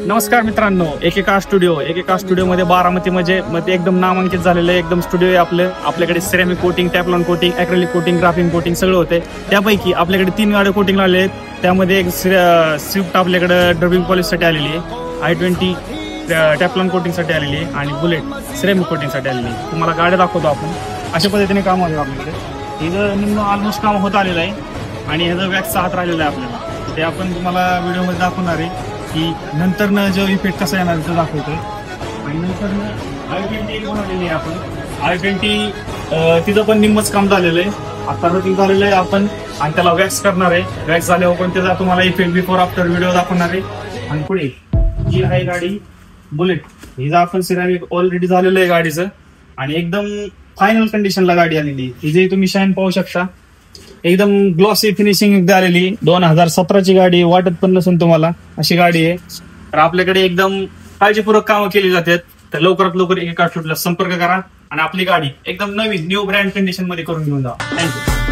नमस्कार मित्रांनो, एकेका स्टुडिओ मध्ये बारामती मध्ये एकदम नामांकित झालेलं एकदम स्टुडिओ आहे आपल्याकडे ceramic coating, Teflon coating, acrylic coating, graphene coating सगळं होते. त्यापैकी आपल्याकडे 3 गाड्या कोटिंग लावले आहेत. त्यामध्ये एक स्विफ्ट आपल्याकडे ड्रबिंग पॉलिशसाठी आलेली आहे, I-20 टॅपलॉन कोटिंगसाठी आलेली आहे आणि बुलेट सिरेमिक कोटिंगसाठी आलेली आहे. तुम्हाला गाड्या दाखवतो आपण. अशा पद्धतीने काम होतं आपल्याकडे. इथं निम्न ऑलमोस्ट काम होत आलेलं आहे आणि ह्याचा वॅक्सचा हात राहिलेला आहे आपल्याला. ते आपण तुम्हाला व्हिडिओमध्ये दाखवणार आहे की नंतर जो इफेक्ट कसा येणार तो दाखवतोय. आणि नंतर I-20 बनवलेली आहे आपण. I-20 तिचं पण निम्मच काम झालेलं आहे, आता रनिंग झालेलं आहे आपण आणि त्याला वॅक्स करणार आहे. वॅक्स झाल्यावर पण त्याचा तुम्हाला इफेक्ट बिफोर आफ्टर व्हिडिओ दाखवणार आहे. आणि पुढे जी आहे गाडी बुलेट, हिचं आपण सिरामिक ऑलरेडी झालेलं आहे गाडीचं आणि एकदम फायनल कंडिशनला गाडी आलेली. हिचे तुम्ही शाईन पाहू शकता, एकदम ग्लॉसी फिनिशिंग एकदा आलेली. 2017ची गाडी, वाटत पण नसून तुम्हाला अशी गाडी आहे. तर आपल्याकडे एकदम काळजीपूर्वक कामं केली जातात. तर लवकरात लवकर एका स्टुडिओला संपर्क करा आणि आपली गाडी एकदम नवीन न्यू ब्रँड कंडिशन मध्ये करून घेऊन जा. थँक्यू.